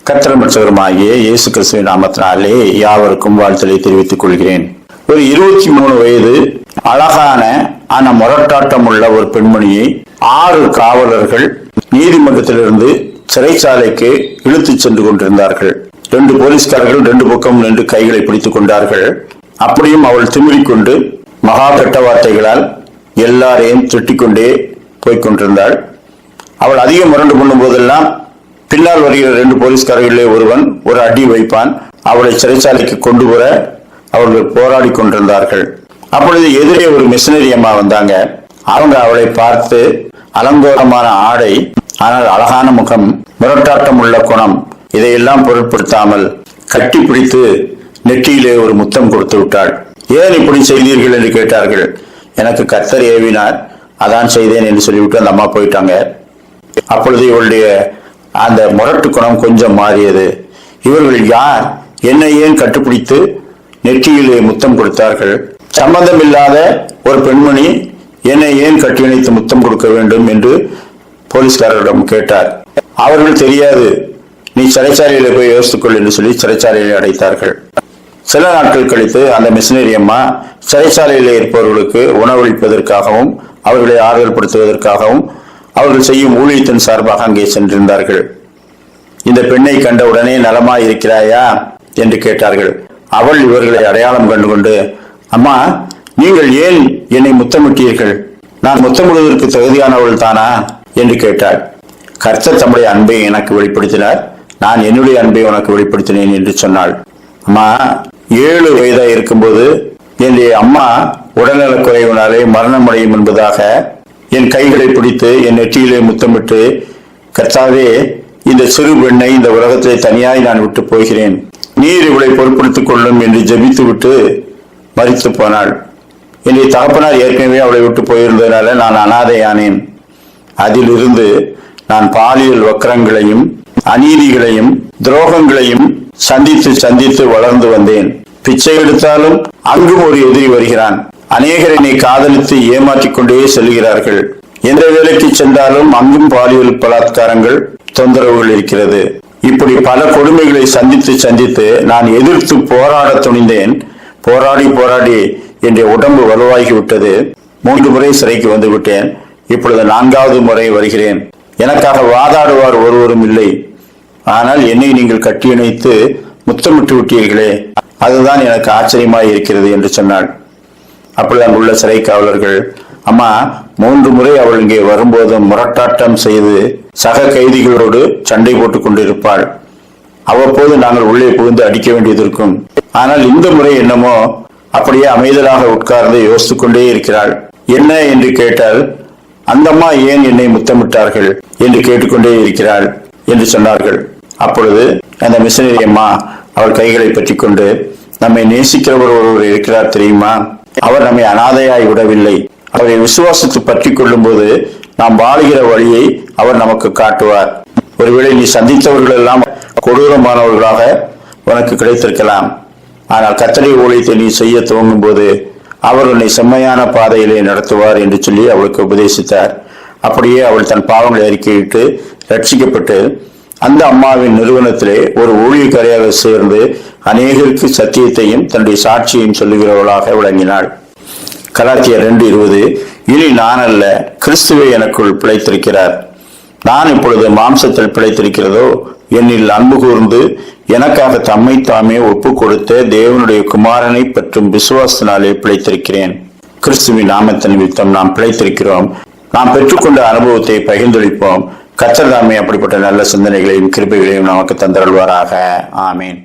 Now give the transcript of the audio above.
கர்த்தரும் இரட்சகருமாகிய இயேசு கிறிஸ்துவின் நாமத்தினாலே யாவருக்கும் வாழ்த்தலை தெரிவித்துக் கொள்கிறேன். ஒரு 23 வயது அழகான ஆன முரட்டாட்டம் உள்ள ஒரு பெண்மணியை 6 காவலர்கள் நீதிமன்றத்திலிருந்து சிறைச்சாலைக்கு இழுத்துச் சென்று கொண்டிருந்தார்கள். 2 போலீஸ்காரர்கள் 2 பக்கம் 2 கைகளை பிடித்துக் கொண்டார்கள். அப்படியும் அவள் திமிரிக்கொண்டு மகா கெட்ட வார்த்தைகளால் எல்லாரையும் திட்டிக்கொண்டே போய்கொண்டிருந்தாள். அவள் அதிகம் முரண்டு கொள்ளும் போதெல்லாம் பின்னால் வருகிற 2 போலீஸ்காரர்களே ஒருவன் ஒரு அடி வைப்பான். அவளை சிறைச்சாலைக்கு கொண்டு வர அவர்கள் போராடி கொண்டிருந்தார்கள். அப்பொழுது எதிரே ஒரு மிஷனரி அம்மா வந்தாங்க. அவங்க அவளை பார்த்து அலங்கோலமான ஆடை, ஆனால் அழகான முகம், முரட்டாட்டம் உள்ள குணம், இதையெல்லாம் பொருட்படுத்தாமல் கட்டி பிடித்து நெற்றியிலே ஒரு முத்தம் கொடுத்து விட்டாள். ஏன் இப்படி செய்தீர்கள் என்று கேட்டார்கள். எனக்கு கர்த்தர் ஏவினார், அதான் செய்தேன் என்று சொல்லிவிட்டு அந்த அம்மா போயிட்டாங்க. அப்பொழுது இவளுடைய அந்த முரட்டு குணம் கொஞ்சம் மாறியது. இவர்கள் யார், என்னை ஏன் கட்டுப்பிடித்து நெற்றியிலே முத்தம் கொடுத்தார்கள்? சம்பந்தம் இல்லாத ஒரு பெண்மணி என்னை ஏன் கட்டியணைத்து முத்தம் கொடுக்க வேண்டும் என்று போலீஸ்காரரிடம் கேட்டார். அவர்கள் தெரியாது, நீ சிறைச்சாலையில போய் யோசித்துக்கொள் என்று சொல்லி சிறைச்சாலையிலே அடைத்தார்கள். சில நாட்கள் கழித்து அந்த மிஷனரி அம்மா சிறைச்சாலையிலே இருப்பவர்களுக்கு உணவளிப்பதற்காகவும் அவர்களை ஆறுதல் படுத்துவதற்காகவும் அவர்கள் செய்யும் ஊழியத்தின் சார்பாக அங்கே சென்றிருந்தார்கள். இந்த பெண்ணை கண்டவுடனே நலமாய் இருக்கிறாயா என்று கேட்டார்கள். அவள் இவர்களை அடையாளம் கண்டுகொண்டு, அம்மா, நீங்கள் ஏன் என்னை முத்தமிட்டீர்கள்? நான் முத்தமிடுவதற்கு தகுதியானவள் தானா என்று கேட்டாள். கர்த்தர் தம்முடைய அன்பை எனக்கு வெளிப்படுத்தினார், நான் என்னுடைய அன்பை உனக்கு வெளிப்படுத்தினேன் என்று சொன்னாள். அம்மா, 7 வயதா இருக்கும்போது என்னுடைய அம்மா உடல்நலக் குறைவினாலே மரணமடையும் என்பதாக என் கைகளை பிடித்து என் நெற்றியிலே முத்தமிட்டு, கர்த்தாவே, இந்த சிறு பெண்ணை இந்த உலகத்திலே தனியாய் நான் விட்டு போகிறேன், நீர் இவளை பொறுப்படுத்திக் கொள்ளும் என்று ஜெபித்து விட்டு மரித்து போனாள். என்னுடைய தகப்பனார் ஏற்கனவே அவளை விட்டு போயிருந்ததுனால நான் அனாதையானேன். அதிலிருந்து நான் பாலியல் வக்கரங்களையும் அநீதிகளையும் துரோகங்களையும் சந்தித்து வளர்ந்து வந்தேன். பிச்சை எடுத்தாலும் அங்கும் ஒரு எதிரி வருகிறான். அநேகர் என்னை காதலித்து ஏமாற்றிக் கொண்டே செல்கிறார்கள். எந்த வேலைக்கு சென்றாலும் அங்கும் பாலியல் பலாத்காரங்கள், தொந்தரவுகள் இருக்கிறது. இப்படி பல கொடுமைகளை சந்தித்து நான் எதிர்த்து போராட துணிந்தேன். போராடி என்னுடைய உடம்பு வலுவாகிவிட்டது. 3 முறை சிறைக்கு வந்து விட்டேன். இப்பொழுது 4வது முறை வருகிறேன். எனக்காக வாதாடுவார் ஒருவரும் இல்லை. ஆனால் என்னை நீங்கள் கட்டியணைத்து முத்தமிட்டு விட்டீர்களே, அதுதான் எனக்கு ஆச்சரியமாய் இருக்கிறது என்று சொன்னாள். அப்பொழுது அங்குள்ள சிறை காவலர்கள், அம்மா, 3 முறை அவள் இங்கே வரும்போது முரட்டாட்டம் செய்து சக கைதிகளோடு சண்டை போட்டுக் கொண்டிருப்பாள். அவ்வப்போது நாங்கள் உள்ளே புகுந்து அடிக்க வேண்டியது இருக்கும். ஆனால் இந்த முறை என்னமோ அப்படியே அமைதலாக உட்கார்ந்து யோசித்துக் கொண்டே இருக்கிறாள். என்ன என்று கேட்டால், அந்த அம்மா ஏன் என்னை முத்தமிட்டார்கள் என்று கேட்டுக்கொண்டே இருக்கிறாள் என்று சொன்னார்கள். அப்பொழுது அந்த மிஷனரி அம்மா அவள் கைகளை பற்றி கொண்டு, நம்மை நேசிக்கிறவர் ஒருவர் இருக்கிறார் தெரியுமா? அவர் நம்மை அனாதையாய் விடவில்லை. அவரை விசுவாசத்தை பற்றி கொள்ளும் போது நாம் வாழுகிற வழியை அவர் நமக்கு காட்டுவார். ஒருவேளை நீ சந்தித்தவர்கள் எல்லாம் கொடூரமானவர்களாக உனக்கு கிடைத்திருக்கலாம். ஆனால் கர்த்தருடைய ஊழியத்தை நீ செய்ய துவங்கும் போது அவர் உன்னை செம்மையான பாதையிலே நடத்துவார் என்று சொல்லி அவளுக்கு உபதேசித்தார். அப்படியே அவள் தன் பாவங்களை அறிக்கையிட்டு ரட்சிக்கப்பட்டு அந்த அம்மாவின் நிறுவனத்திலே ஒரு ஊழியக்காரியாக சேர்ந்து அநேகருக்கு சத்தியத்தையும் தன்னுடைய சாட்சியையும் சொல்லுகிறவளாக விளங்கினாள். கலாத்தியர் 2:20, இனி நான் அல்ல, கிறிஸ்துவே எனக்குள் பிழைத்திருக்கிறார். நான் இப்பொழுது மாம்சத்தில் பிழைத்திருக்கிறதோ, என்னில் அன்பு கூர்ந்து எனக்காக தம்மை தாமே ஒப்பு கொடுத்த தேவனுடைய குமாரனை பற்றும் விசுவாசத்தினாலே பிழைத்திருக்கிறேன். கிறிஸ்துவின் நாமத்தின் நிமித்தம் நாம் பிழைத்திருக்கிறோம். நாம் பெற்றுக்கொண்ட அனுபவத்தை பகிர்ந்தளிப்போம். கர்த்தர் தாமே அப்படிப்பட்ட நல்ல சிந்தனைகளையும் கிருபைகளையும் நமக்கு தந்தருள்வாராக. ஆமேன்.